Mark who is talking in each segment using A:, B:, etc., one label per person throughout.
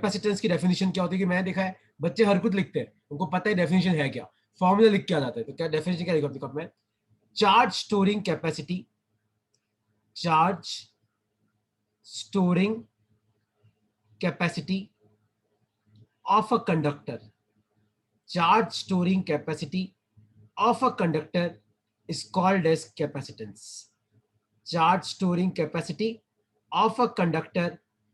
A: Capacitance की definition क्या होती है कि मैंने देखा है बच्चे हर कुछ लिखते हैं, उनको पता है डेफिनेशन है क्या, फॉर्मूला लिख के आ जाता है। तो क्या डेफिनेशन क्या लिखा अपने में? Charge storing capacity, charge storing capacity of a conductor, charge storing capacity of a conductor is called as capacitance. Charge storing capacity of a conductor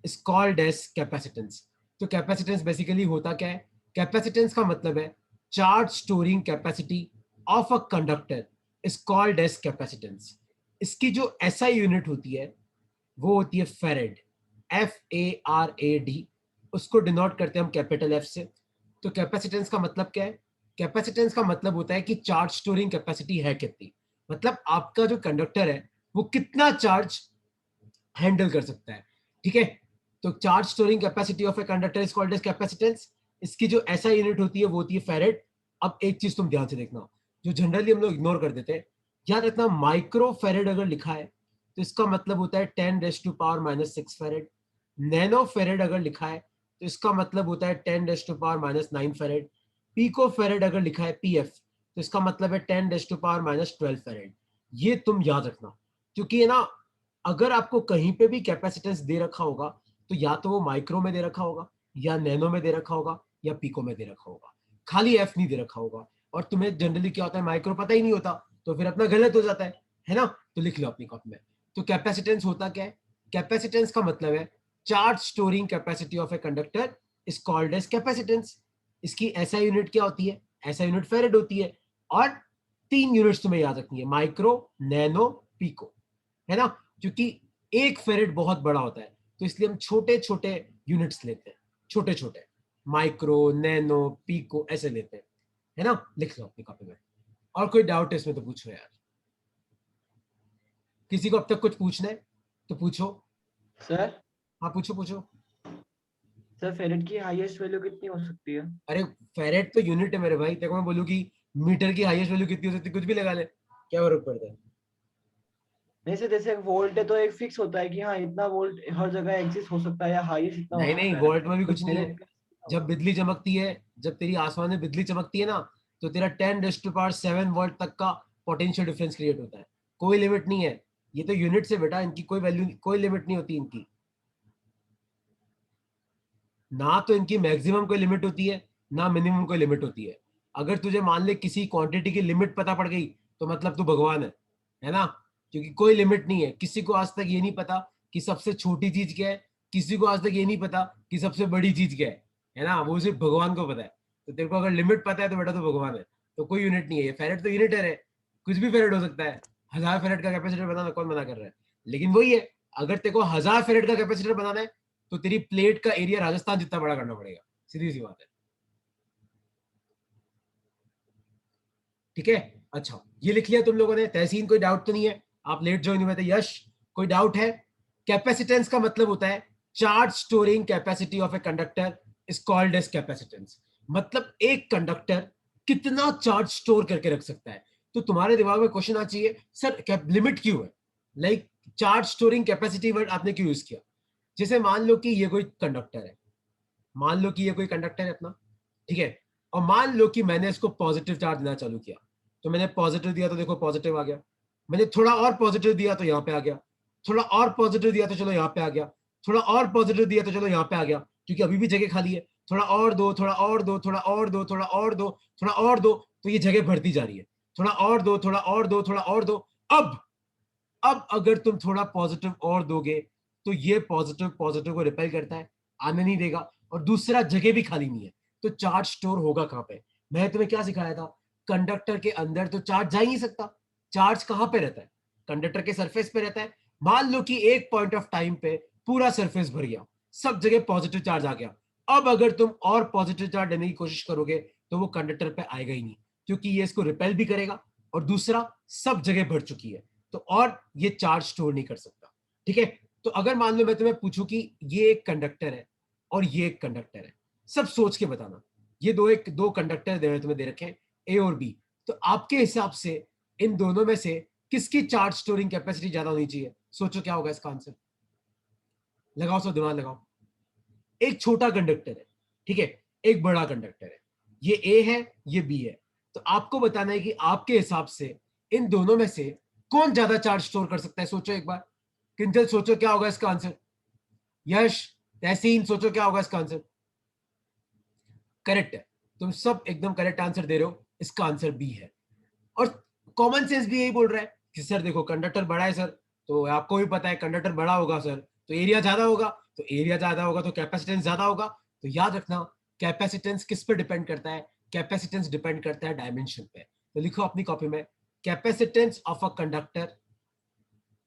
A: is called as capacitance. तो कैपेसिटेंस बेसिकली होता क्या है? Capacitance का मतलब है charge storing capacity of a conductor is called as capacitance. इसकी जो SI unit होती है वो होती है फेरेड, FARAD। उसको डिनोट करते हैं हम कैपिटल एफ से। तो कैपेसिटेंस का मतलब क्या है? कैपेसिटेंस का मतलब होता है कि चार्ज स्टोरिंग कैपेसिटी है कितनी, मतलब आपका जो कंडक्टर है वो कितना चार्ज हैंडल कर सकता है। ठीक है, तो charge storing capacity of a conductor is called as capacitance. इसकी जो ऐसा यूनिट होती है वो होती है फेरेड। अब एक चीज तुम ध्यान से देखना, जो जनरली हम लोग इग्नोर कर देते हैं, याद रखना माइक्रो फेरेड अगर लिखा है तो इसका मतलब होता है 10⁻⁻⁶ फेरेड। नैनो फेरेड अगर लिखा है तो इसका मतलब होता है 10⁻⁹ फेरेड। पीको फेरेड अगर लिखा है PF तो इसका मतलब है 10⁻12 फेरेड। ये तुम याद रखना, क्योंकि है ना, अगर आपको कहीं पे भी कैपेसिटेंस दे रखा होगा तो या तो वो माइक्रो में दे रखा होगा, या नैनो में दे रखा होगा, या पीको में दे रखा होगा, खाली एफ नहीं दे रखा होगा। और तुम्हें जनरली क्या होता है, माइक्रो पता ही नहीं होता तो फिर अपना गलत हो जाता है ना? तो लिख लो अपनी कॉपी में। तो कैपेसिटेंस होता क्या है? कैपेसिटेंस का मतलब है charge storing capacity of a conductor is called as capacitance. इसकी ऐसा यूनिट क्या होती है? ऐसा यूनिट फेरेड होती है। और 3 यूनिट्स तुम्हें याद रखनी है, माइक्रो, नैनो, पीको, है ना? क्योंकि एक फेरेड बहुत बड़ा होता है तो इसलिए हम छोटे छोटे यूनिट्स लेते हैं, छोटे छोटे, माइक्रो, नैनो, पीको ऐसे लेते हैं, है ना? लिख लो अपनी कॉपी में। और कोई डाउट है इसमें तो पूछो यार, किसी को अब तक कुछ पूछना है तो पूछो।
B: सर
A: हाँ पूछो पूछो।
B: सर फेरेड की हाईएस्ट वैल्यू कितनी हो सकती है?
A: अरे फेरेड तो यूनिट है मेरे भाई, देखो मैं बोलूँ कि मीटर की हाईएस्ट वैल्यू कितनी हो सकती है, कुछ भी लगा ले, क्या फर्क पड़ता है?
B: नहीं सर, जैसे वोल्ट है तो एक फिक्स होता है कि हाँ इतना वोल्ट हर जगह एग्जिस्ट हो सकता है या हाईएस्ट इतना हो
A: नहीं नहीं,
B: सकता है।
A: वोल्ट में भी
B: तो
A: कुछ नहीं है।
B: फेरेड का कितना
A: जब
B: होगा?
A: बिजली चमकती है, जब तेरी आसमान में बिजली चमकती है ना, तो तेरा 10⁻⁷ वोल्ट तक का पोटेंशियल डिफरेंस क्रिएट होता है। कोई लिमिट नहीं है, ये तो यूनिट से बेटा, इनकी कोई वैल्यू, कोई लिमिट नहीं होती इनकी। ना तो इनकी मैक्सिमम कोई लिमिट होती है, ना मिनिमम कोई लिमिट होती है। अगर तुझे मान ले किसी क्वांटिटी की लिमिट पता पड़ गई तो मतलब तू भगवान है ना? क्योंकि कोई लिमिट नहीं है। किसी को आज तक ये नहीं पता कि सबसे छोटी चीज क्या है, किसी को आज तक ये नहीं पता कि सबसे बड़ी चीज क्या है ना? वो सिर्फ भगवान को पता है। तो तेरे को अगर लिमिट पता है तो बेटा तो भगवान है। तो कोई यूनिट नहीं है, ये फेरेड तो यूनिट है, कुछ भी फेरेड हो सकता है। 1000 फेरेड का कैपेसिटर बनाना कौन मना कर रहा है? लेकिन वही है, अगर तेरे को 1000 फेरेड का कैपेसिटर बनाना है तो तेरी प्लेट का एरिया राजस्थान जितना बड़ा करना पड़ेगा, सीधी सी बात है। ठीक है, अच्छा ये लिख लिया तुम लोगों ने? तहसीन कोई डाउट तो नहीं है? आप लेट ज्वाइन हुए थे। यश कोई डाउट है? कैपेसिटेंस का मतलब होता है charge storing capacity of a conductor is called as capacitance. मतलब एक कंडक्टर कितना चार्ज स्टोर करके रख सकता है। तो तुम्हारे दिमाग में क्वेश्चन आ चाहिए, सर लिमिट क्यों है? Like charge storing capacity word आपने क्यों यूज किया? जैसे मान लो कि ये कोई कंडक्टर है, मान लो कि ये कोई कंडक्टर है अपना, ठीक है, और मान लो कि मैंने इसको पॉजिटिव चार्ज देना चालू किया। तो मैंने पॉजिटिव दिया तो देखो पॉजिटिव आ गया, मैंने थोड़ा और पॉजिटिव दिया तो यहाँ पे आ गया, थोड़ा और पॉजिटिव दिया तो चलो यहाँ पे आ गया, थोड़ा और पॉजिटिव दिया तो चलो यहाँ पे आ गया, क्योंकि अभी भी जगह खाली है। थोड़ा और दो, थोड़ा और दो, थोड़ा और दो, थोड़ा और दो, थोड़ा और दो, तो ये जगह बढ़ती जा रही है। थोड़ा और दो, थोड़ा और दो, थोड़ा और दो। अब अगर तुम थोड़ा पॉजिटिव और दोगे तो ये पॉजिटिव पॉजिटिव को रिपेल करता है, आने नहीं देगा, और दूसरा जगह भी खाली नहीं है, तो चार्ज स्टोर होगा कहां पे? मैं तुम्हें क्या सिखाया था? कंडक्टर के अंदर तो चार्ज जा ही नहीं सकता। चार्ज कहां पे रहता है? कंडक्टर के सरफेस पे रहता है। मान लो कि एक पॉइंट ऑफ टाइम पे पूरा सरफेस भर गया, सब जगह पॉजिटिव चार्ज आ गया। अब अगर तुम और पॉजिटिव चार्ज लेने की कोशिश करोगे तो वो कंडक्टर पे आएगा ही नहीं, क्योंकि ये इसको रिपेल भी करेगा, और दूसरा सब जगह भर चुकी है, तो और ये चार्ज स्टोर नहीं कर सकता। ठीक है, तो अगर मान लो मैं तुम्हें पूछूं कि ये एक कंडक्टर है और ये एक कंडक्टर है, सब सोच के बताना। ये दो कंडक्टर तुम्हें दे रखे हैं, ए और बी। तो आपके हिसाब से इन दोनों में से किसकी चार्ज स्टोरिंग कैपेसिटी ज्यादा होनी चाहिए? सोचो क्या होगा इसका आंसर, लगाओ, सो दिमाग लगाओ। एक छोटा कंडक्टर है, ठीक है, एक बड़ा कंडक्टर है, ये ए है, ये बी है। तो आपको बताना है कि आपके हिसाब से इन दोनों में से कौन ज्यादा चार्ज स्टोर कर सकता है। सोचो एक बार, किंजल सोचो क्या होगा इसका आंसर। यश, तहसीन, सोचो क्या होगा इसका आंसर। करेक्ट है, तुम सब एकदम करेक्ट आंसर दे रहे हो, इसका आंसर बी है। और कॉमन सेंस भी यही बोल रहा है कि सर देखो कंडक्टर बड़ा है सर, तो आपको भी पता है कंडक्टर बड़ा होगा सर तो एरिया ज्यादा होगा, तो एरिया ज्यादा होगा तो कैपेसिटेंस ज्यादा होगा। तो याद रखना, कैपेसिटेंस किस पे डिपेंड करता है, कैपेसिटेंस डिपेंड करता है डायमेंशन पे। तो लिखो अपनी कॉपी में, capacitance of a conductor,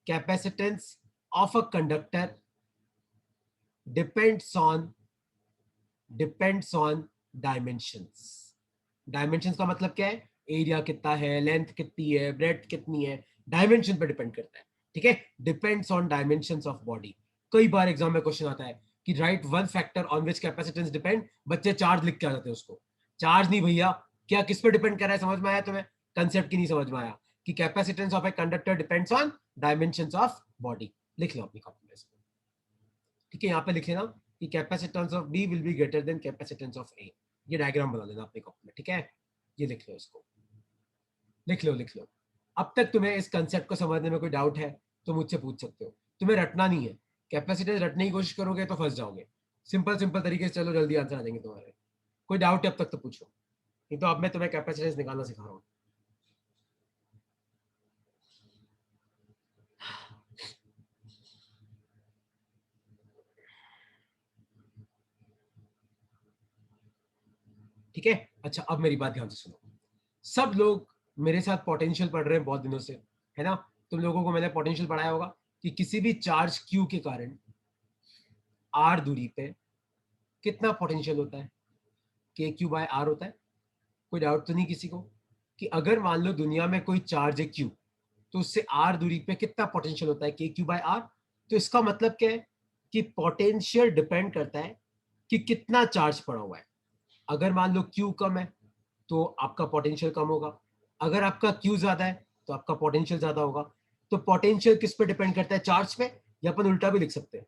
A: capacitance of a conductor depends on dimensions. Dimensions का मतलब क्या है, एरिया कितना है, लेंथ कितनी है, ब्रेड्थ कितनी है, डायमेंशन पे डिपेंड करता है, ठीक है। Depends on dimensions of body. कई बार एग्जाम में क्वेश्चन आता है कि right one factor on which capacitance depend, बच्चे चार्ज लिख के आ जाते हैं उसको। चार्ज नहीं भैया, क्या किस पे डिपेंड कर रहा है, समझ में आया तुम्हें, कंसेप्ट की नहीं समझ में आया कि capacitance of a conductor depends on dimensions of body. लिख लो अपनी कॉपी में इसको, ठीक है। यहाँ पे लिख लेना कि capacitance of B will be greater than capacitance of A. ये डायग्राम बना लेना अपने कॉपी में, ठीक है। ये लिख लो इसको, लिख लो लिख लो। अब तक तुम्हें इस कंसेप्ट को समझने में कोई डाउट है तो मुझसे पूछ सकते हो, तुम्हें रटना नहीं है। कैपेसिटेंस रटने की कोशिश करोगे तो फंस जाओगे। सिंपल सिंपल तरीके से चलो, जल्दी आंसर आ जाएंगे तुम्हारे। कोई डाउट है अब तक तो पूछो, नहीं तो अब मैं तुम्हें कैपेसिटेंस निकालना सिखा रहा हूँ। ठीक है, अच्छा अब मेरी बात ध्यान से सुनो। सब लोग मेरे साथ पोटेंशियल पढ़ रहे हैं बहुत दिनों से, है ना। तुम लोगों को मैंने पोटेंशियल पढ़ाया होगा कि किसी भी चार्ज क्यू के कारण आर दूरी पे कितना पोटेंशियल होता है, के क्यू बाय आर होता है। कोई डाउट तो नहीं किसी को कि अगर मान लो दुनिया में कोई चार्ज है क्यू, तो उससे आर दूरी पे कितना पोटेंशियल होता है, के क्यू बाय आर। तो इसका मतलब क्या है कि पोटेंशियल डिपेंड करता है कि कितना चार्ज पड़ा हुआ है। अगर मान लो क्यू कम है तो आपका पोटेंशियल कम होगा, अगर आपका क्यू ज्यादा है तो आपका पोटेंशियल ज्यादा होगा। तो पोटेंशियल किस पे डिपेंड करता है, चार्ज पे, या अपन उल्टा भी लिख सकते हैं,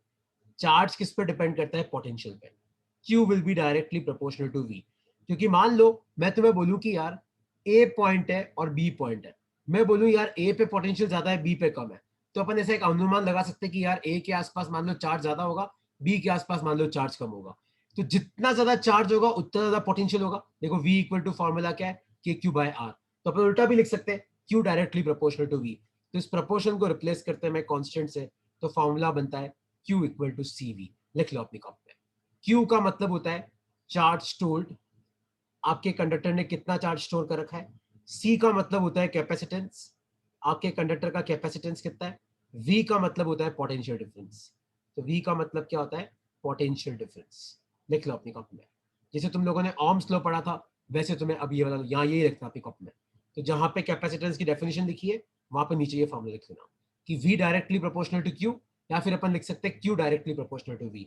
A: चार्ज किस पे डिपेंड करता है, पोटेंशियल पे। Q will be directly proportional to V। क्योंकि मान लो मैं तुम्हें बोलूं कि यार A पॉइंट है और B पॉइंट है, मैं बोलूं यार A पे पोटेंशियल ज्यादा है, B पे कम है, तो अपन ऐसा एक अनुमान लगा सकते हैं कि यार A के आसपास मान लो चार्ज ज्यादा होगा, B के आसपास मान लो चार्ज कम होगा। तो जितना ज्यादा चार्ज होगा उतना ज्यादा पोटेंशियल होगा। देखो V इक्वल टू फॉर्मूला क्या है, के क्यू बाय आर। तो अपन उल्टा भी लिख सकते हैं, Q directly proportional to V। तो इस प्रोपोर्शन को रिप्लेस करते हैं मैं कांस्टेंट से, तो फॉर्मूला बनता है Q इक्वल टू CV। लिख लो अपनी कॉपी में। Q का मतलब होता है चार्ज स्टोर्ड, आपके कंडक्टर ने कितना चार्ज स्टोर कर रखा है। C का मतलब होता है कैपेसिटेंस, आपके कंडक्टर का कैपेसिटेंस कितना है। V का मतलब होता है पोटेंशियल डिफरेंस, तो V का मतलब क्या होता है, पोटेंशियल डिफरेंस। लिख लो अपनी कॉपी में, जैसे तुम लोगों ने ओम्स लॉ पढ़ा था वैसे तुम्हें अब ये वाला यहाँ ये रखना अपनी कॉपी में। तो जहां पे कैपेसिटेंस की डेफिनेशन लिखी है वहां पर नीचे ये फॉर्मूला लिख लेना कि V directly proportional to Q, या फिर अपन लिख सकते हैं Q directly proportional to V।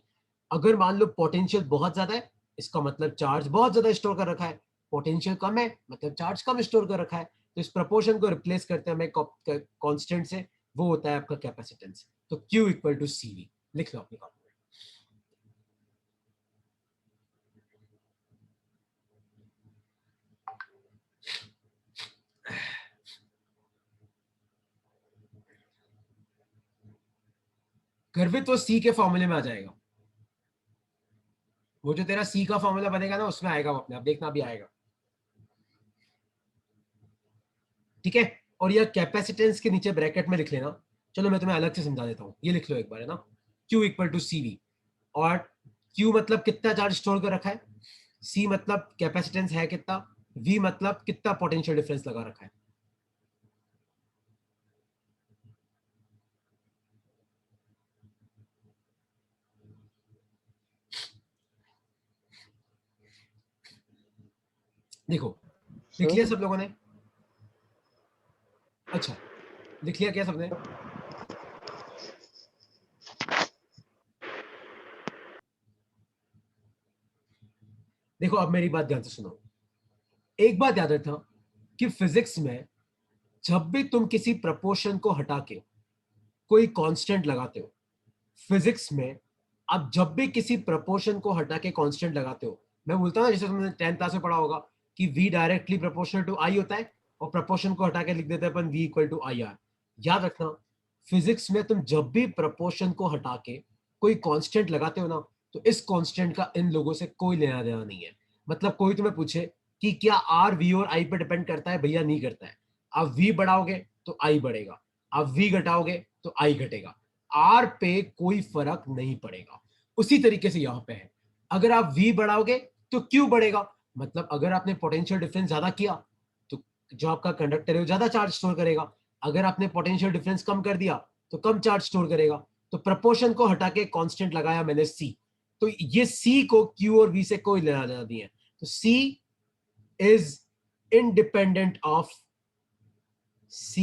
A: अगर मान लो पोटेंशियल बहुत ज्यादा है, इसका मतलब चार्ज बहुत ज्यादा स्टोर कर रखा है, पोटेंशियल कम है मतलब चार्ज कम स्टोर कर रखा है। तो इस प्रपोर्शन को रिप्लेस करते हैं हमें कांस्टेंट से, वो होता है आपका कैपेसिटेंस। तो Q इक्वल टू CV। लिख लो अपनी कॉपी में। गर्वित वो C के फॉर्मूले में आ जाएगा, वो जो तेरा C का फॉर्मूला बनेगा ना उसमें आएगा, वो अपने आप देखना भी आएगा, ठीक है। और यह कैपेसिटेंस के नीचे ब्रैकेट में लिख लेना। चलो मैं तुम्हें अलग से समझा देता हूँ, ये लिख लो एक बार, है ना। Q इक्वल टू CV, और Q मतलब कितना चार्ज स्टोर कर रखा है, C मतलब कैपेसिटेंस है कितना, V मतलब कितना पोटेंशियल डिफरेंस लगा रखा है। देखो लिख लिया सब लोगों ने, अच्छा लिख लिया क्या सबने। देखो अब मेरी बात ध्यान से सुनो, एक बात याद रखना कि फिजिक्स में जब भी तुम किसी प्रपोर्शन को हटा के कोई कांस्टेंट लगाते हो, फिजिक्स में आप जब भी किसी प्रपोर्शन को हटा के कांस्टेंट लगाते हो, मैं बोलता हूँ ना, जैसे तुमने 10th क्लास में पढ़ा होगा कि v directly proportional to i होता है, और प्रपोर्शन को हटा के लिख देते हैं अपन v equal to I R. याद रखना, फिजिक्स में तुम जब भी प्रपोर्शन को हटा के कोई कांस्टेंट लगाते हो ना, तो इस कांस्टेंट का इन लोगों से कोई लेना देना नहीं है। मतलब कोई तुम्हें पूछे कि क्या आर वी और आई पे डिपेंड करता है, भैया नहीं करता है। आप v बढ़ाओगे तो i बढ़ेगा, आप v घटाओगे तो i घटेगा, आर पे कोई फर्क नहीं पड़ेगा। उसी तरीके से यहां पे है, अगर आप v बढ़ाओगे तो q बढ़ेगा। मतलब अगर आपने पोटेंशियल डिफरेंस ज्यादा किया तो जो आपका कंडक्टर है वो ज्यादा चार्ज स्टोर करेगा, अगर आपने पोटेंशियल डिफरेंस कम कर दिया तो कम चार्ज स्टोर करेगा। तो प्रपोर्शन को हटा के कांस्टेंट लगाया मैंने c, तो ये c को q और v से कोई लेना देना नहीं है। तो c is independent of c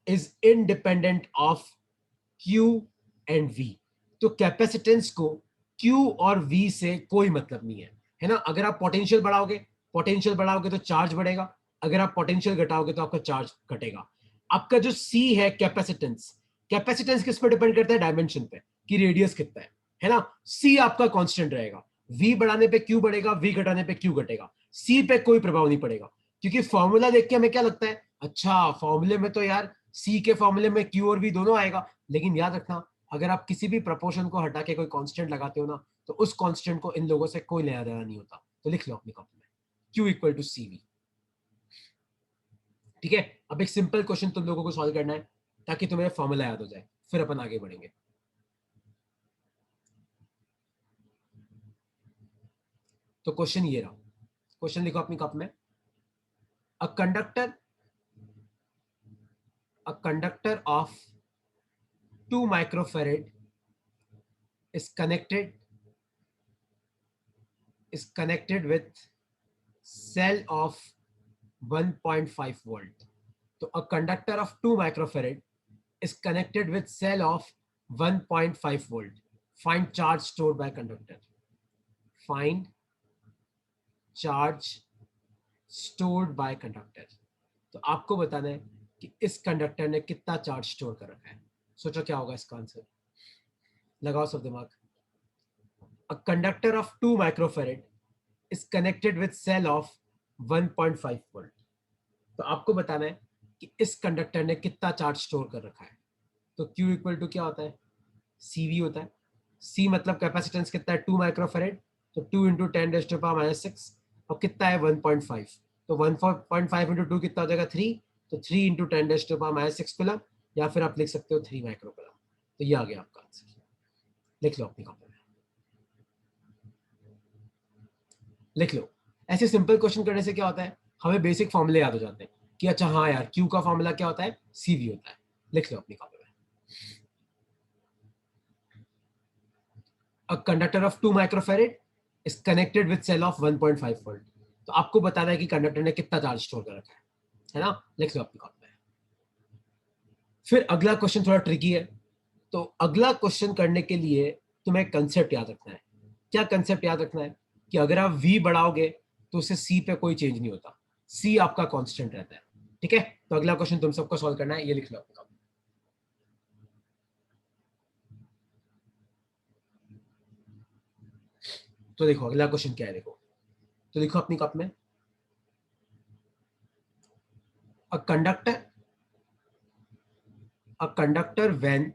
A: is independent of Q and V। तो कैपेसिटेंस को Q और V से कोई मतलब नहीं है ना। अगर आप पोटेंशियल बढ़ाओगे तो चार्ज बढ़ेगा, अगर आप पोटेंशियल घटाओगे तो आपका चार्ज घटेगा। आपका जो C है कैपेसिटेंस, कैपेसिटेंस किस पर डिपेंड करता है, डायमेंशन पे, कि रेडियस कितना है ना। C आपका कांस्टेंट रहेगा, V बढ़ाने पे Q बढ़ेगा, V घटाने पे Q घटेगा, C पे कोई प्रभाव नहीं पड़ेगा। क्योंकि फॉर्मूला देख के हमें क्या लगता है, अच्छा फॉर्मूले में तो यार C के फॉर्मूले में Q और V दोनों आएगा, लेकिन याद रखना अगर आप किसी भी प्रपोर्शन को हटा के कोई कांस्टेंट लगाते हो ना, तो उस कांस्टेंट को इन लोगों से कोई लेना देना नहीं होता। तो लिख लो अपनी कॉपी में Q इक्वल टू CV। ठीक है, अब एक सिंपल क्वेश्चन तुम लोगों को सॉल्व करना है ताकि तुम्हें फॉर्मूला याद हो जाए, फिर अपन आगे बढ़ेंगे। तो क्वेश्चन ये रहा, क्वेश्चन लिखो अपनी कॉपी में। A conductor of 2 microfarad is connected with cell of 1.5 volt. तो a conductor of 2 microfarad is connected with cell of 1.5 volt. Find charge stored by conductor. Find charge stored by conductor. तो आपको बताना है कि इस conductor ने कितना charge store कर रखा है। सोचो क्या होगा इसका आंसर, लगाओ सब दिमाग। A conductor of 2 microfarad is connected with cell of 1.5 volt. तो आपको बताना है कि इस कंडक्टर ने कितना चार्ज स्टोर कर रखा है। तो Q इक्वल टू क्या होता है, CV होता है। C मतलब कैपेसिटेंस कितना है, 2 माइक्रोफेरेड, तो 2 इंटू 10⁻⁶, और कितना है 1.5, तो 1.5 इंटू 2 कितना हो जाएगा 3, तो 3 इंटू 10⁻⁶ कूलम, या फिर आप लिख सकते हो 3 माइक्रो कूलम। तो ये आ गया आपका आंसर, लिख लो अपनी कॉपी में, लिख लो। ऐसे सिंपल क्वेश्चन करने से क्या होता है, हमें बेसिक फॉर्मूले याद हो जाते हैं कि अच्छा हाँ यार Q का फॉर्मूला क्या होता है, CV होता है। लिख लो अपनी कॉपी में। A conductor of 2 microfarad is connected with cell of 1.5 volt. तो आपको बताना है कि कंडक्टर ने कितना चार्ज स्टोर कर रखा है ना। लिख लो अपनी कॉपी में। फिर अगला क्वेश्चन थोड़ा ट्रिकी है, तो अगला क्वेश्चन करने के लिए तुम्हें कंसेप्ट याद रखना है। क्या कंसेप्ट याद रखना है कि अगर आप V बढ़ाओगे तो उससे C पे कोई चेंज नहीं होता, C आपका कांस्टेंट रहता है। ठीक है, तो अगला क्वेश्चन तुम सबको सॉल्व करना है, ये लिख लो अपनी कॉपी। तो देखो अगला क्वेश्चन क्या है, देखो तो देखो अपनी कॉपी में। A conductor when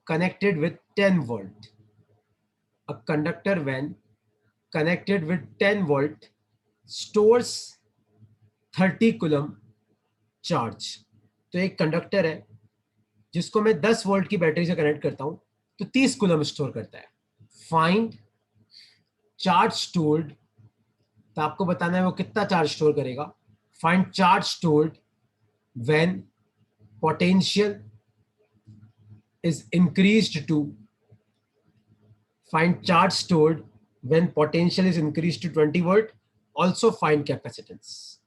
A: connected with 10 volt, a conductor when connected with 10 volt stores 30 coulomb charge. तो एक कंडक्टर है जिसको मैं 10 वोल्ट की बैटरी से कनेक्ट करता हूं, तो 30 कूलम स्टोर करता है। फाइंड चार्ज स्टोर्ड, तो आपको बताना है वो कितना चार्ज स्टोर करेगा। Find charge stored when potential is increased to, find charge stored when potential is increased to 20 volt, also find capacitance।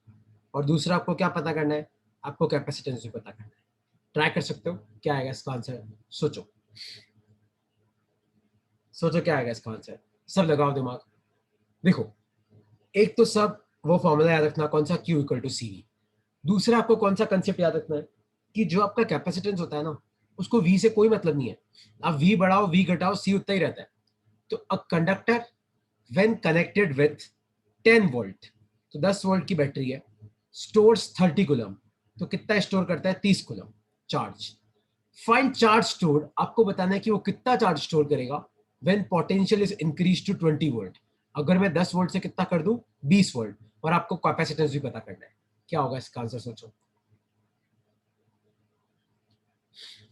A: और दूसरा आपको क्या पता करना है, आपको कैपेसिटेंस भी पता करना है। ट्राई कर सकते हो, क्या आएगा इसका आंसर, सोचो सोचो क्या आएगा इसका आंसर, सब लगाओ दिमाग। देखो एक तो सब वो फॉर्मूला याद रखना, कौन सा, Q इक्वल टू CV। दूसरा आपको कौन सा कंसेप्ट याद रखना है कि जो आपका कैपेसिटेंस होता है ना, उसको v से कोई मतलब नहीं है, आप v बढ़ाओ v घटाओ c उतना ही रहता है। तो a conductor when connected with 10 volt, तो 10 वोल्ट की बैटरी है, स्टोर्स 30 कूलम, तो कितना स्टोर करता है 30 coulomb charge. Find charge stored, आपको बताना है कि वो कितना चार्ज स्टोर करेगा when potential is increase to 20 volt. अगर मैं 10 वोल्ट से कितना कर दूं 20 वोल्ट, और आपको कैपेसिटेंस भी पता करना है, क्या होगा इसका आंसर सोचो।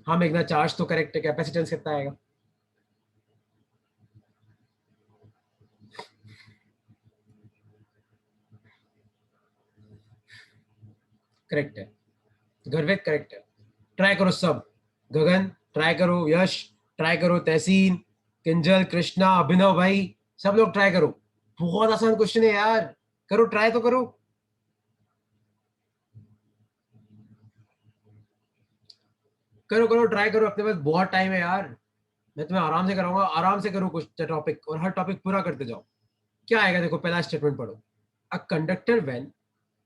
A: हाँ मेघना, चार्ज तो करेक्ट है, कैपेसिटेंस कितना आएगा? करेक्ट है, गर्वित करेक्ट है। ट्राई करो सब, गगन ट्राई करो, यश ट्राई करो, तहसीन, किंजल, कृष्णा, अभिनव भाई, सब लोग ट्राई करो। बहुत आसान क्वेश्चन है यार, करो ट्राई तो करो। करो करो ट्राई करो, अपने पास बहुत टाइम है यार, मैं तुम्हें आराम से कराऊंगा, आराम से करो कुछ टॉपिक, और हर टॉपिक पूरा करते जाओ। क्या आएगा देखो, पहला स्टेटमेंट पढ़ो। A conductor when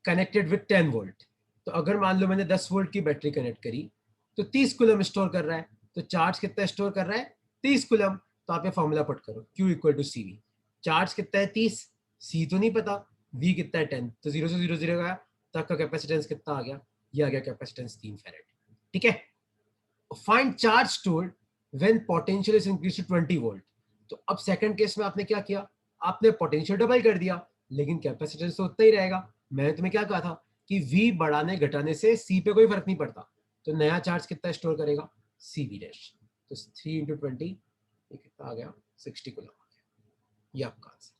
A: connected with 10 volt, तो अगर मान लो मैंने 10 वोल्ट की बैटरी कनेक्ट करी, तो 30 कूलम स्टोर कर रहा है, तो चार्ज कितना स्टोर कर रहा है 30 कूलम। तो आप ये फॉर्मूला पुट करो, Q equal to C V. Charge कितना है 30, सी तो नहीं पता, V कितना है 10, तो 0 से 0 0 गया, तक का कैपेसिटेंस कितना आ गया, ये आ गया कैपेसिटेंस 3 फैराड। ठीक है। Find charge stored when potential is increase to 20 volt. तो अब सेकंड केस में आपने क्या किया, आपने पोटेंशियल डबल कर दिया, लेकिन कैपेसिटेंस तो उतना ही रहेगा। मैंने तुम्हें क्या कहा था कि V बढ़ाने घटाने से C पे कोई फर्क नहीं पड़ता, तो नया चार्ज कितना स्टोर करेगा सी वी डैश। तो 3 इंटू 20, ये कितना आ गया 60 कूलम आ गया। ये आपका आंसर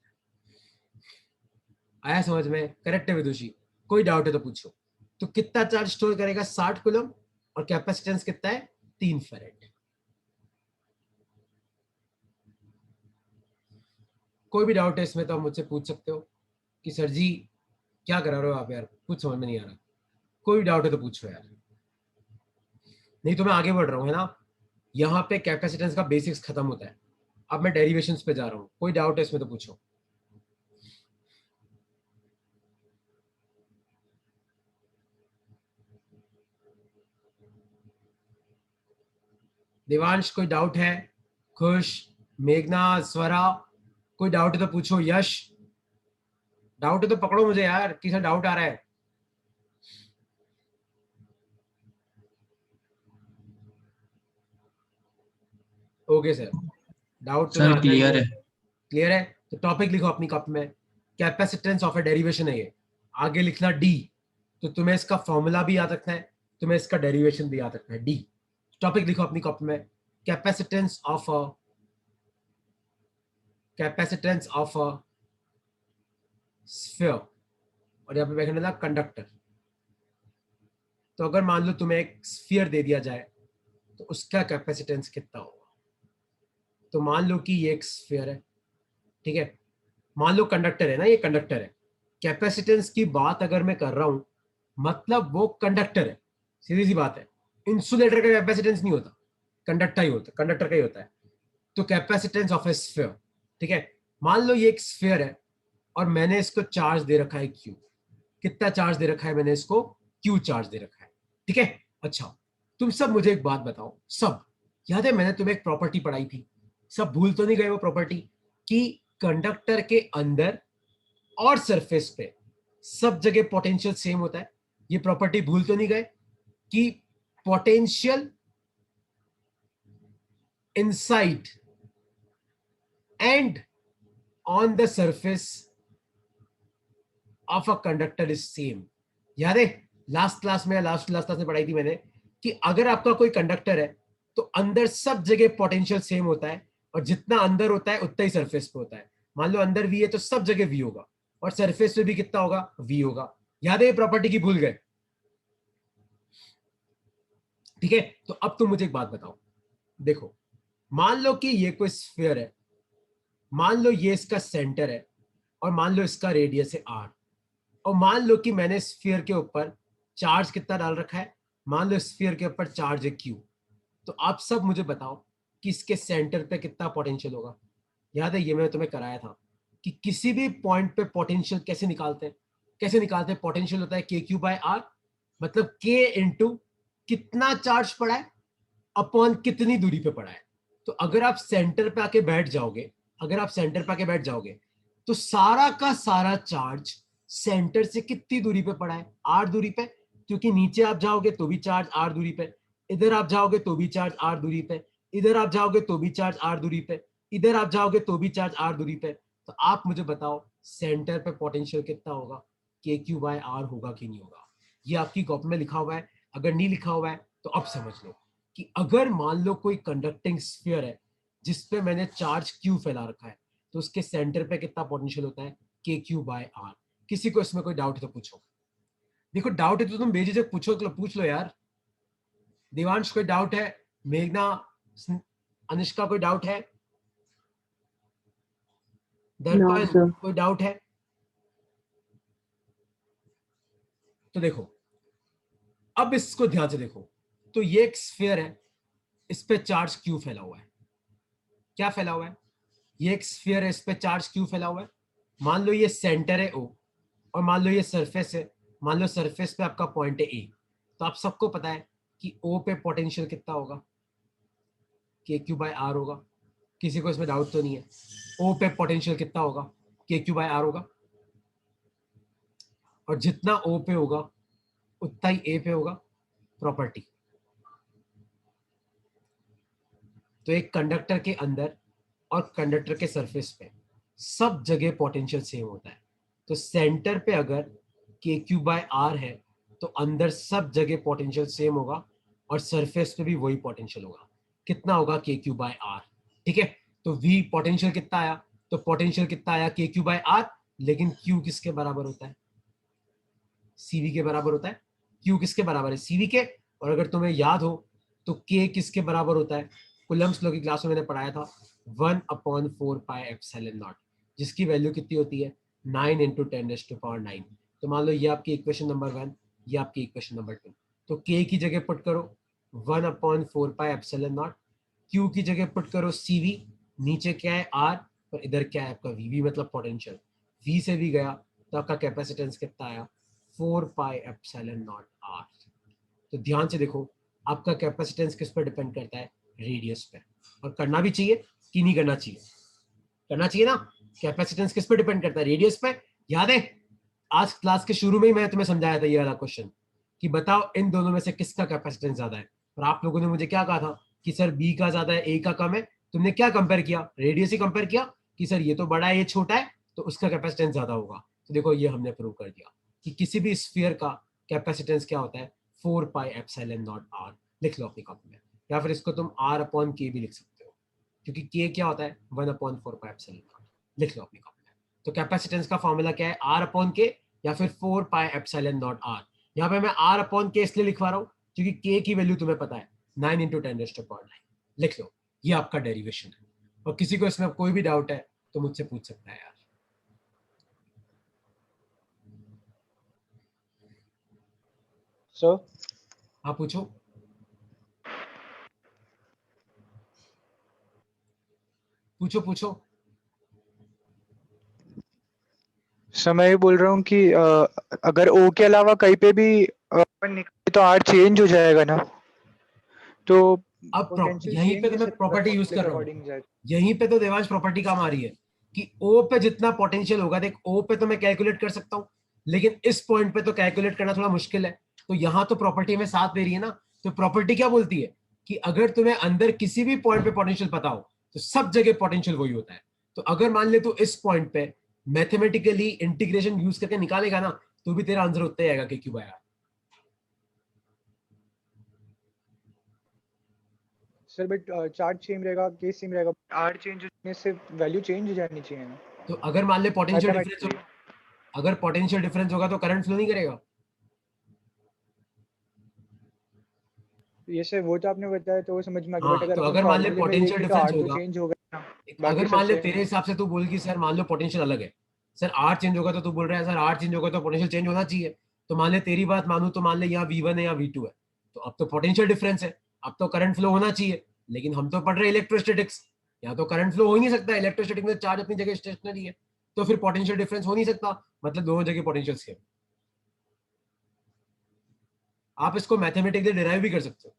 A: आया समझ में? करेक्ट है विदुषी, कोई डाउट है तो पूछो। तो कितना चार्ज स्टोर करेगा 60 कूलम, और कैपेसिटेंस कितना है 3 फैराड। कोई भी डाउट है इसमें तो आप मुझसे पूछ सकते हो कि सर जी क्या करा रहे हो आप यार, कुछ समझ में नहीं आ रहा। कोई भी डाउट है तो पूछो यार, नहीं तो मैं आगे बढ़ रहा हूँ, है ना। यहाँ पे कैपेसिटेंस का बेसिक्स खत्म होता है, अब मैं डेरिवेशंस पे जा रहा हूँ। कोई डाउट है इसमें तो पूछो। देवांश कोई डाउट है? खुश, मेघना, स्वरा, कोई डाउट है तो पूछो। यश, डाउट है तो पकड़ो मुझे यार, किसी डाउट आ रहा है? ओके सर, डाउट तुम्हें
C: सर
A: आता नहीं
C: क्लियर
A: है,
C: है।
A: क्लियर है। तो टॉपिक लिखो अपनी कॉपी में, कैपेसिटेंस ऑफ ए डेरिवेशन है ये, आगे लिखना डी। तो तुम्हें इसका फॉर्मूला भी याद रखना है, तुम्हें इसका डेरिवेशन भी याद रखना है, डी। टॉपिक लिखो अपनी कॉपी में, capacitance of a, capacitance of a sphere, और यहाँ पे लिखना था कंडक्टर। तो अगर मान लो तुम्हें एक स्फीयर दे दिया जाए, तो उसका कैपेसिटेंस कितना होगा। तो मान लो कि ये एक स्फीयर है, ठीक है, मान लो कंडक्टर है ना, ये कंडक्टर है। कैपेसिटेंस की बात अगर मैं कर रहा हूं, मतलब वो कंडक्टर है, सीधी सी बात है। इंसुलेटर का कैपेसिटेंस नहीं होता, कंडक्टर ही होता, कंडक्टर का ही होता है। तो कैपेसिटेंस ऑफ ए स्फीयर, ठीक है, मान लो ये एक स्फीयर है, और मैंने इसको चार्ज दे रखा है क्यू। कितना चार्ज दे रखा है मैंने इसको, क्यू चार्ज दे रखा है, ठीक है। अच्छा, तुम सब मुझे एक बात बताओ, सब याद है मैंने तुम्हें एक प्रॉपर्टी पढ़ाई थी, सब भूल तो नहीं गए वो प्रॉपर्टी, कि कंडक्टर के अंदर और सरफेस पे सब जगह पोटेंशियल सेम होता है। ये प्रॉपर्टी भूल तो नहीं गए कि potential inside and on the surface of a conductor is same. याद है लास्ट क्लास में, लास्ट लास्ट क्लास में पढ़ाई थी मैंने, कि अगर आपका कोई कंडक्टर है तो अंदर सब जगह पोटेंशियल सेम होता है, और जितना अंदर होता है उतना ही सरफेस पे होता है। मान लो अंदर वी है तो सब जगह वी होगा, और सरफेस पे भी कितना होगा वी होगा। याद है ये प्रॉपर्टी की भूल गए? ठीक है। तो अब तुम मुझे एक बात बताओ, देखो मान लो कि ये कोई स्फीयर है, मान लो ये इसका सेंटर है, और मान लो इसका रेडियस है आर, और मान लो कि मैंने स्फीयर के ऊपर चार्ज कितना डाल रखा है, मान लो स्फीयर के ऊपर चार्ज है क्यू। तो आप सब मुझे बताओ कि इसके सेंटर पे कितना पोटेंशियल होगा। याद है ये मैंने तुम्हें कराया था कि किसी भी पॉइंट पे पोटेंशियल कैसे निकालते हैं, कैसे निकालते हैं। पोटेंशियल होता है के क्यू बाय आर, मतलब के इंटू कितना चार्ज पड़ा है, अपॉन कितनी दूरी पे पड़ा है। तो अगर आप सेंटर पे आके बैठ जाओगे, अगर आप सेंटर पे आके बैठ जाओगे तो सारा का सारा चार्ज सेंटर से कितनी दूरी पे पड़ा है, आर दूरी पे, क्योंकि नीचे आप जाओगे तो भी चार्ज आर दूरी पे, इधर आप जाओगे तो भी चार्ज आर दूरी पे, इधर आप जाओगे तो भी चार्ज आर दूरी पे, इधर आप जाओगे तो भी चार्ज आर दूरी पे। तो आप मुझे बताओ सेंटर पे पोटेंशियल कितना होगा, के क्यू बाय आर होगा कि नहीं होगा। ये आपकी कॉपी में लिखा हुआ है, अगर नहीं लिखा हुआ है तो अब समझ लो कि अगर मान लो कोई कंडक्टिंग स्फीयर है जिसपे मैंने चार्ज क्यू फैला रखा है, तो उसके सेंटर पे कितना पोटेंशियल होता है, के क्यू बाय आर। किसी को इसमें कोई डाउट है तो पूछो। देखो डाउट है तो तुम बेझिझक पूछो, पूछ लो यार। देवांश कोई डाउट है, मेघना, अनुष्का कोई डाउट है,
C: No,
A: दर्पण
C: sir.
A: कोई डाउट है। तो देखो अब इसको ध्यान से देखो, तो ये एक स्फीयर है, इस पे चार्ज क्यू फैला हुआ है। क्या फैला हुआ है, ये एक स्फीयर है, इस पे चार्ज क्यू फैला हुआ है। मान लो ये सेंटर है ओ, और मान लो ये सरफेस है, मान लो सरफेस पे आपका पॉइंट है ए। तो आप सबको पता है कि ओ पे पोटेंशियल कितना होगा, के क्यू बाय आर होगा। किसी को इसमें डाउट तो नहीं है, ओ पे पोटेंशियल कितना होगा, के क्यू बाय आर होगा। और जितना ओ पे होगा उतना ही ए पे होगा। प्रॉपर्टी, तो एक कंडक्टर के अंदर और कंडक्टर के सरफेस पे सब जगह पोटेंशियल सेम होता है। तो सेंटर पे अगर के क्यू बाय आर है तो अंदर सब जगह पोटेंशियल सेम होगा, और सरफेस पे भी वही पोटेंशियल होगा। कितना होगा, के क्यू बाय आर। ठीक है, तो वी पोटेंशियल कितना आया, तो पोटेंशियल कितना आया, के क्यू बाय आर। लेकिन क्यू किसके बराबर होता है, सीवी के बराबर होता है। क्यू किसके बराबर है, सीवी के। और अगर तुम्हें याद हो तो के किसके बराबर होता है, कुलम्स लॉ की क्लास में मैंने पढ़ाया था, 1/4πε0, जिसकी वैल्यू कितनी होती है, 9 × 10⁹ तो मान लो ये आपकी इक्वेशन नंबर 1, ये आपकी इक्वेशन नंबर 2। तो के की जगह पुट करो 1/4πε0, क्यू की जगह पुट करो सीवी, नीचे क्या है आर, और इधर क्या है आपका वी मतलब पोटेंशियल। वी से भी गया तो आपका कैपेसिटेंस कितना आया, 4πε0 आर। तो ध्यान से देखो आपका कैपेसिटेंस किस पर डिपेंड करता है, रेडियस पे। और करना भी चाहिए कि नहीं करना चाहिए, करना चाहिए ना। कैपेसिटेंस किस पर डिपेंड करता है, रेडियस पे। याद है आज क्लास के शुरू में ही मैंने तुम्हें समझाया था ये वाला क्वेश्चन, कि बताओ इन दोनों में से किसका कैपेसिटेंस ज्यादा है। और आप लोगों ने मुझे क्या कहा था कि सर बी का ज्यादा है, ए का कम है। तुमने क्या कंपेयर किया, रेडियस ही कंपेयर किया कि सर ये तो बड़ा है ये छोटा है तो उसका कैपेसिटेंस ज्यादा होगा। तो देखो ये हमने प्रूव कर दिया कि किसी भी स्फीयर का कैपेसिटेंस क्या होता है, 4πε0 आर। लिख लो अपनी कॉपी में, या फिर इसको तुम r/k भी लिख सकते हो, क्योंकि k क्या होता है, 1/4πε0। लिख लो अपनी कॉपी में। तो कैपेसिटेंस का फॉर्मूला क्या है, r/k या फिर 4πε0 r। यहाँ पे मैं r/k इसलिए लिखवा रहा हूँ क्योंकि k की वैल्यू तुम्हें पता है, 9 × 10⁹ लिख लो, ये आपका डेरिवेशन है। और किसी को इसमें कोई भी डाउट है तो मुझसे पूछ सकता है यार।
D: सर
A: हाँ पूछो। पूछो पूछो।
D: सर मैं ये बोल रहा हूँ कि अगर ओ के अलावा कहीं पे भी अपन निकाले तो आर चेंज हो जाएगा ना, तो
A: अब
D: पोटेंशियल
A: यहीं पे
D: चेंज
A: तो मैं
D: कैसे
A: प्रॉपर्टी यूज कर रहा हूँ, यहीं पे तो देवांश प्रॉपर्टी काम आ रही है कि ओ पे जितना पोटेंशियल होगा, देख ओ पे तो मैं कैलकुलेट कर सकता हूँ, लेकिन इस पॉइंट पे तो कैलकुलेट करना थोड़ा मुश्किल है। तो यहाँ तो प्रॉपर्टी में साथ दे रही है ना। तो प्रॉपर्टी क्या बोलती है कि अगर तुम्हें अंदर किसी भी पॉइंट पे पोटेंशियल पता हो तो सब जगह पोटेंशियल वही होता है। तो अगर मान ले तो इस पॉइंट पे मैथमेटिकली इंटीग्रेशन यूज करके निकालेगा ना, तो भी तेरा आंसर उतना ही आएगा, क्यों आया।
D: सर बट चार्ज सेम रहेगा, केस सेम रहेगा, आर चेंज होने से वैल्यू चेंज हो जानी चाहिए ना।
A: तो अगर मान ले पोटेंशियल डिफरेंस
D: मैथमेटिकली
A: होगा, अगर पोटेंशियल डिफरेंस होगा तो करंट फ्लो नहीं करेगा।
D: ये सर वो तो आपने बताया तो वो समझ में आ गया, बट
A: हाँ,
D: अगर
A: तो
D: अपन
A: अगर मान ले
D: फॉर्मूले में ये
A: पोटेंशियल
D: कि तो
A: डिफरेंस
D: आर तो
A: होगा,
D: चेंज होगा ना, बाकी
A: अगर
D: सब
A: मान ले
D: सेम
A: तेरे
D: है।
A: हिसाब से तू बोल कि सर मान लो पोटेंशियल अलग है, सर आर चेंज होगा, तो तू बोल रहा है सर आर चेंज होगा तो पोटेंशियल चेंज होना चाहिए। तो मान ले तेरी बात मानू तो मान ले यहाँ V1 है या V2 है, तो अब तो पोटेंशियल डिफरेंस है, अब तो करंट फ्लो होना चाहिए। लेकिन हम तो पढ़ रहे इलेक्ट्रोस्टैटिक्स, यहाँ तो करंट फ्लो हो ही नहीं सकता, इलेक्ट्रोस्टैटिक में चार्ज अपनी जगह स्टेशनरी है, तो फिर पोटेंशियल डिफरेंस हो नहीं सकता, मतलब दोनों जगह पोटेंशियल सेम। आप इसको मैथमेटिकली डिराइव भी कर सकते हो।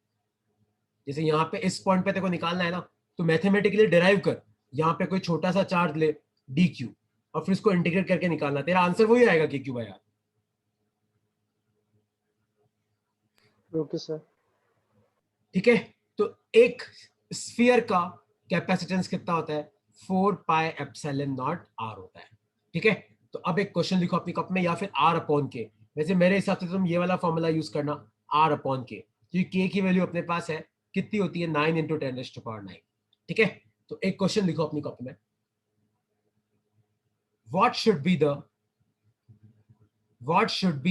A: जैसे यहाँ पे इस पॉइंट पे तेरे को निकालना है ना, तो मैथमेटिकली डिराइव कर, यहाँ पे कोई छोटा सा चार्ज ले डी क्यू और फिर उसको इंटीग्रेट करके निकालना, तेरा आंसर वही आएगा के Q by R.
D: Okay sir.
A: ठीक है, तो एक स्फीयर का कैपेसिटेंस कितना होता है, 4 पाई एप्सिलॉन नॉट आर होता है। ठीक है, तो अब एक क्वेश्चन लिखो अपनी कप में, या फिर आर अपॉन के। वैसे मेरे हिसाब से तुम ये वाला फॉर्मूला यूज करना, आर अपॉन के, क्योंकि के की वैल्यू अपने पास है कितनी होती है, 9 इंटू 10⁻⁹। ठीक है, तो एक क्वेश्चन लिखो अपनी कप में, what should be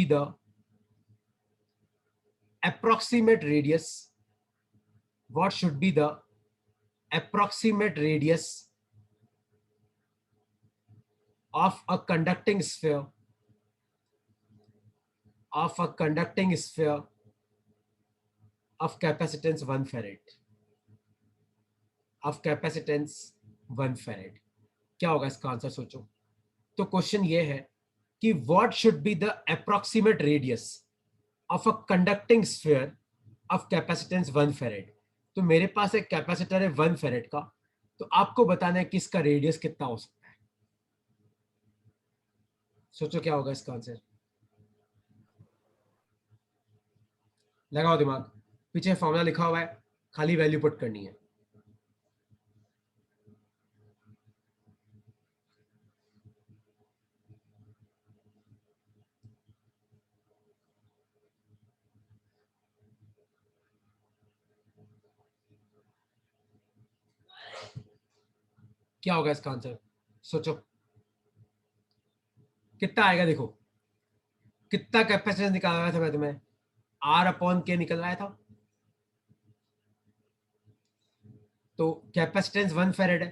A: the approximate radius, what should be the approximate radius of a conducting sphere of capacitance 1 farad, of capacitance 1 farad। क्या होगा इसका आंसर, सोचो। तो क्वेश्चन ये है कि what should be the approximate radius of a conducting sphere of capacitance 1 फेरेड। तो मेरे पास एक कैपेसिटर है 1 फेरेड का, तो आपको बताना है कि इसका रेडियस कितना हो सकता है। सोचो क्या होगा इसका आंसर, लगाओ दिमाग, पीछे फॉर्मूला लिखा हुआ है, खाली वैल्यू पुट करनी है। क्या होगा इसका आंसर, सोचो कितना आएगा। देखो कितना कैपेसिटेंस निकाला था मैं तुम्हें, आर अपॉन के निकल रहा था, तो कैपेसिटेंस 1 फेरेड है,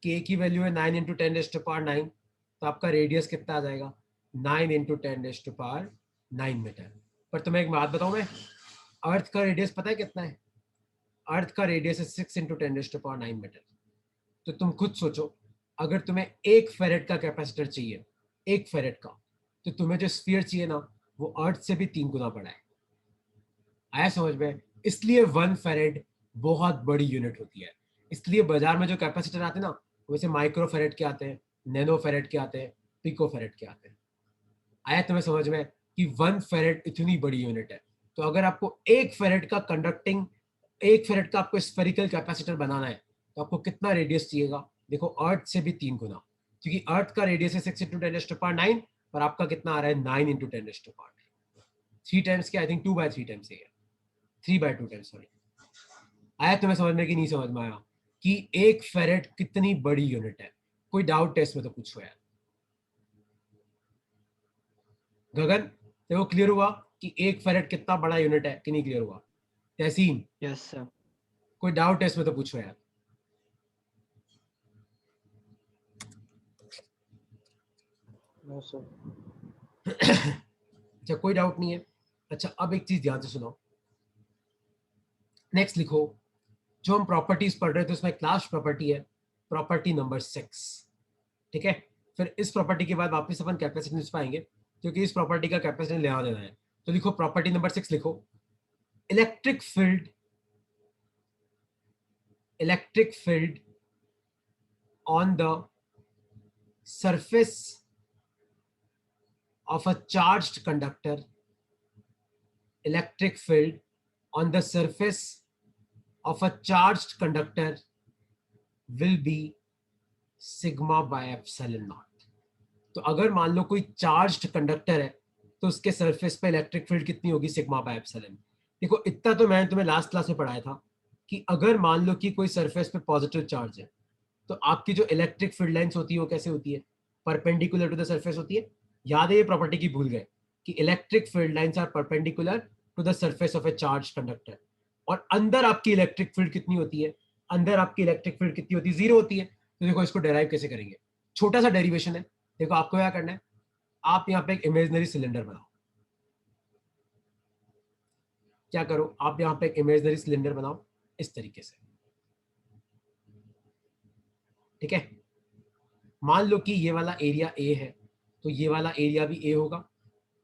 A: के की वैल्यू है 9 इंटू 10⁻⁹, तो आपका रेडियस कितना आ जाएगा, 9 इंटू 10⁻⁹ मीटर। पर तुम्हें एक बात बताऊं मैं, अर्थ का रेडियस पता है कितना है, अर्थ का रेडियस है 6 इंटू 10⁻⁹ मीटर। तो तुम खुद सोचो, अगर तुम्हें 1 फेरेड का कैपेसिटर चाहिए, 1 फेरेड का, तो तुम्हें जो स्फीयर चाहिए ना, वो अर्थ से भी 3 गुना बड़ा है। आया समझ में? इसलिए 1 फेरेड बहुत बड़ी यूनिट होती है। इसलिए बाजार में जो कैपेसिटर आते हैं ना, वैसे माइक्रो फेरेड के आते हैं, नैनो फेरेड के आते हैं, पिको फेरेड के आते हैं। आया तुम्हें समझ में कि 1 फेरेड इतनी बड़ी यूनिट है। तो अगर आपको 1 फेरेड का कंडक्टिंग, 1 फेरेड का आपको स्फेरिकल कैपेसिटर बनाना है, तो आपको कितना रेडियस चाहिएगा, देखो अर्थ से भी 3 गुना, क्योंकि अर्थ का रेडियस है 6 इंटू 10⁻⁹, और आपका कितना आ रहा है 9 इंटू 10⁻⁹। 3 टाइम्स के, आई थिंक 2/3 टाइम्स है, 3/2 टाइम्स, सॉरी। आया तुम्हें समझ में कि नहीं समझ में आया कि 1 फेरेड कितनी बड़ी यूनिट है? कोई डाउट है इसमें तो पूछो यार। गगन, देखो क्लियर हुआ कि 1 फेरेड कितना बड़ा यूनिट है कि नहीं क्लियर हुआ? Tahseen,
B: yes sir.
A: कोई डाउट है इसमें तो पूछो यार।
D: No sir.
A: अच्छा कोई डाउट नहीं है। अच्छा अब एक चीज ध्यान से सुनो, नेक्स्ट लिखो, जो हम प्रॉपर्टीज पढ़ रहे थे उसमें क्लास प्रॉपर्टी है, प्रॉपर्टी नंबर 6। ठीक है, फिर इस प्रॉपर्टी के बाद वापस अपन कैपेसिटेंस पाएंगे, क्योंकि इस प्रॉपर्टी का कैपेसिटेंस लेना देना है। तो लिखो प्रॉपर्टी नंबर 6, लिखो electric field on the surface of a charged conductor, electric field on the surface of a charged conductor will be sigma by epsilon naught। तो अगर मान लो कोई चार्ज्ड कंडक्टर है, तो उसके सरफेस पे इलेक्ट्रिक फील्ड कितनी होगी, सिग्मा बाय एप्सिलॉन। देखो इतना तो मैंने तुम्हें लास्ट क्लास में पढ़ाया था कि अगर मान लो कि कोई सरफेस पे पॉजिटिव चार्ज है, तो आपकी जो इलेक्ट्रिक फील्ड लाइंस होती है वो कैसे होती है, परपेंडिकुलर टू द सरफेस होती है। याद है ये प्रॉपर्टी की, भूल गए कि electric field lines are perpendicular to the surface of a charge conductor. और अंदर आपकी इलेक्ट्रिक फील्ड कितनी होती है, अंदर आपकी इलेक्ट्रिक फील्ड कितनी होती है, 0 होती है। तो देखो इसको डेराइव कैसे करेंगे, छोटा सा डेरिवेशन है। देखो आपको क्या करना है, आप यहाँ पे एक इमेजिनरी सिलेंडर बनाओ। क्या करो, आप यहाँ पे एक इमेजिनरी सिलेंडर बनाओ इस तरीके से। ठीक है, मान लो कि ये वाला एरिया ए है, तो ये वाला एरिया भी ए होगा,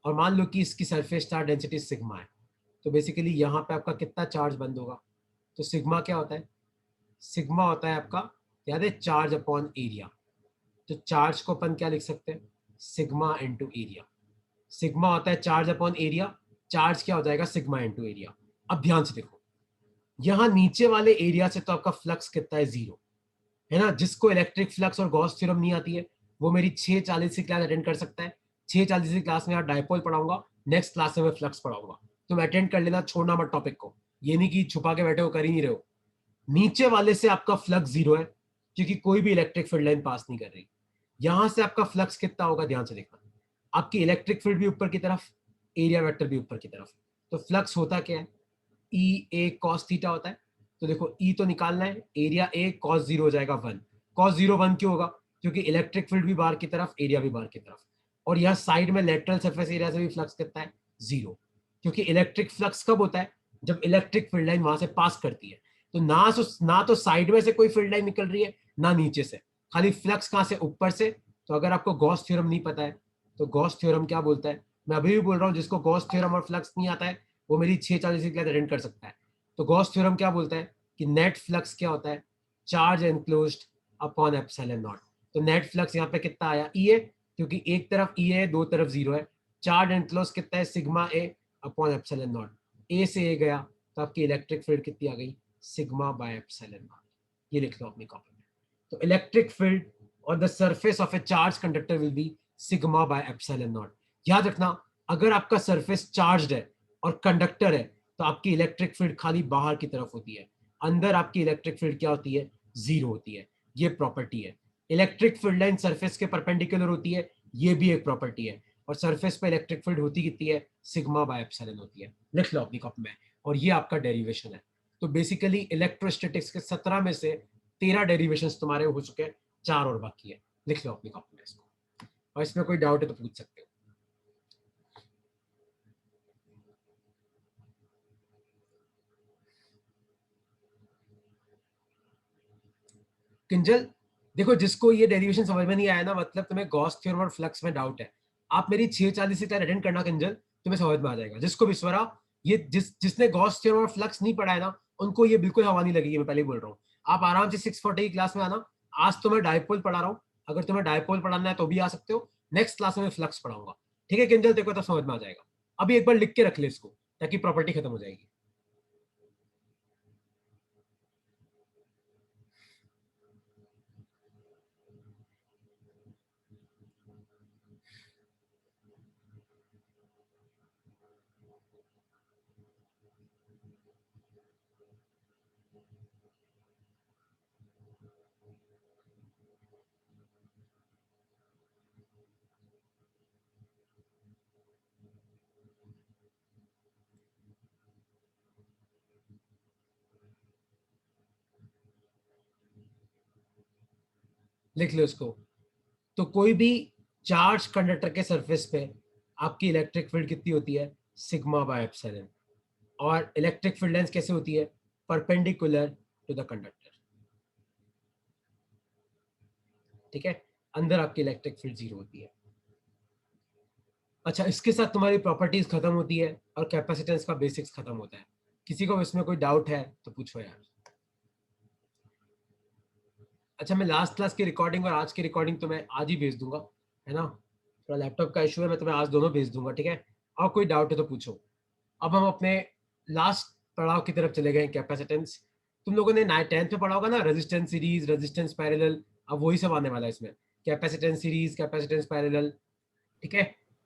A: और मान लो कि इसकी सरफेस चार्ज डेंसिटी सिग्मा है, तो बेसिकली यहाँ पे आपका कितना चार्ज बंद होगा, तो सिग्मा क्या होता है? सिग्मा होता है आपका, याद है, चार्ज अपॉन एरिया। तो चार्ज को अपन क्या लिख सकते हैं? Sigma into area. सिग्मा होता है चार्ज अपॉन एरिया, चार्ज क्या हो जाएगा? Sigma into area. अब ध्यान से देखो, यहां नीचे वाले एरिया से तो आपका फ्लक्स कितना है? 0 है ना। जिसको इलेक्ट्रिक फ्लक्स और गॉस थ्योरम नहीं आती है वो मेरी 6:40 की क्लास अटेंड कर सकता है। 6:40 की क्लास में यहाँ डायपोल पढ़ाऊंगा, नेक्स्ट क्लास में मैं फ्लक्स पढ़ाऊंगा। तुम अटेंड कर लेना, छोड़ना मत टॉपिक को। ये नहीं कि छुपा के बैठे हो, कर ही नहीं रहे हो। नीचे वाले से आपका फ्लक्स 0 है क्योंकि कोई भी इलेक्ट्रिक फील्ड लाइन पास नहीं कर रही। यहां से आपका फ्लक्स कितना होगा? ध्यान से देखना, आपकी इलेक्ट्रिक फील्ड भी ऊपर की तरफ, एरिया वेक्टर भी ऊपर की तरफ। तो फ्लक्स होता क्या है? ई ए कॉस थीटा होता है। तो देखो ई तो निकालना है, एरिया ए कॉस 0 हो जाएगा 1। कॉस 0 1 क्यों होगा? क्योंकि इलेक्ट्रिक फील्ड भी बाहर की तरफ, एरिया भी बाहर की तरफ। और यहाँ साइड में लेटरल सरफेस एरिया से भी फ्लक्स कितना है? 0। क्योंकि इलेक्ट्रिक फ्लक्स कब होता है? जब इलेक्ट्रिक फील्ड लाइन वहां से पास करती है। तो ना तो साइड में से कोई फील्ड लाइन निकल रही है, ना नीचे से, खाली फ्लक्स कहां से? ऊपर से। तो अगर आपको गॉस थ्योरम नहीं पता है तो गॉस थ्योरम क्या बोलता है? मैं अभी भी बोल रहा हूँ, जिसको गॉस थ्योरम और फ्लक्स नहीं आता है वो मेरी 6:40 की क्लास अटेंड कर सकता है। तो गॉस थ्योरम क्या बोलता है कि नेट फ्लक्स क्या होता है? Charge enclosed upon epsilon not. तो नेट फ्लक्स यहाँ पे कितना आया? ई ए, क्योंकि एक तरफ ई है, दो तरफ 0 है। चार्ज एनक्लोज कितना है? Sigma A upon epsilon naught. A से ए गया तो आपकी इलेक्ट्रिक फील्ड कितनी आ गई? Sigma by epsilon not. ये लिख लो अपनी कॉपी में। तो electric field on the surface of a charged conductor will be sigma by epsilon naught। याद रखना, अगर आपका सरफेस चार्ज्ड है और कंडक्टर है तो आपकी इलेक्ट्रिक फील्ड खाली बाहर की तरफ होती है, अंदर आपकी इलेक्ट्रिक फील्ड क्या होती है? 0 होती है। ये प्रॉपर्टी है। इलेक्ट्रिक फील्ड लाइन सरफेस के परपेंडिकुलर होती है, ये भी एक प्रॉपर्टी है। और सरफेस पे इलेक्ट्रिक फील्ड होती कितनी है? सिग्मा बाय एप्सिलॉन होती है। लिख लो अपनी कॉपी में। और ये आपका डेरिवेशन है। तो बेसिकली इलेक्ट्रोस्टैटिक्स के 17 में से 13 डेरिवेशंस तुम्हारे हो चुके हैं, 4 और बाकी है। लिख लो अपनी कॉपी में इसको, और इसमें कोई डाउट है तो पूछ सकते हो। किंजल, देखो जिसको ये डेरिवेशन समझ में नहीं आया ना, मतलब तुम्हें गॉस थ्योरम और फ्लक्स में डाउट है, आप मेरी 6:40 की क्लास अटेंड करना किंजल, तुम्हें समझ में आ जाएगा। जिसको विश्वरा, ये जिसने गॉस थ्योरम और फ्लक्स नहीं पढ़ा है ना, उनको ये बिल्कुल हवा नहीं लगेगी। मैं पहले ही बोल रहा हूँ, आप आराम से 6:40 की क्लास में आना। आज तो मैं डायपोल पढ़ा रहा हूँ, अगर तुम्हें डायपोल पढ़ाना है तो भी आ सकते हो। नेक्स्ट क्लास में फ्लक्स पढ़ाऊंगा, ठीक है किंजल? देखो तो समझ में आ जाएगा। अभी एक बार लिख के रख ले इसको, ताकि प्रॉपर्टी खत्म हो जाएगी। लिख लो इसको। तो कोई भी चार्ज कंडक्टर के सरफेस पे आपकी इलेक्ट्रिक फील्ड कितनी होती है? Sigma by epsilon. और इलेक्ट्रिक फील्ड लाइंस कैसे होती है? परपेंडिकुलर टू द कंडक्टर, ठीक है। अंदर आपकी इलेक्ट्रिक फील्ड 0 होती है। अच्छा, इसके साथ तुम्हारी प्रॉपर्टीज खत्म होती है और कैपेसिटेंस का बेसिक्स खत्म होता है। किसी को इसमें कोई डाउट है तो पूछो यार। अच्छा, मैं लास्ट क्लास की रिकॉर्डिंग और आज की रिकॉर्डिंग तो मैं आज ही भेज दूंगा, है ना। थोड़ा लैपटॉप का इशू है, मैं तुम्हें आज दोनों भेज दूंगा, ठीक है। और कोई डाउट है तो पूछो। अब हम अपने लास्ट पड़ाव की तरफ चले गए, कैपेसिटेंस। तुम लोगों ने 10th में पढ़ा होगा ना, रेजिस्टेंस सीरीज, रेजिस्टेंस पैरेलल। अब वही सब आने वाला है इसमें, कैपेसिटेंस सीरीज, कैपेसिटेंस पैरेलल, ठीक है।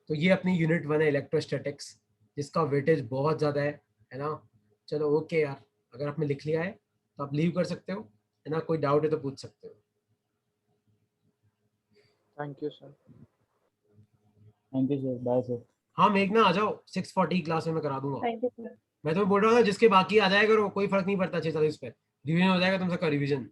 A: तो ये अपनी यूनिट 1 है, इलेक्ट्रोस्टैटिक्स, जिसका वेटेज बहुत ज्यादा है ना। चलो ओके यार, अगर आपने लिख लिया है तो आप लीव कर सकते हो, है ना। कोई डाउट है तो पूछ सकते हो।
D: Thank you sir.
C: Thank you sir, bye sir.
A: हाँ मेघना, आ जाओ, 6:40 क्लास में मैं करा दूंगा।
E: Thank you sir.
A: मैं तुम्हें बोल रहा हूँ ना, जिसके बाकी आ जाएगा वो, कोई फर्क नहीं पड़ता। 6:40 पे रिवीजन हो जाएगा तुम सबका, रिवीजन।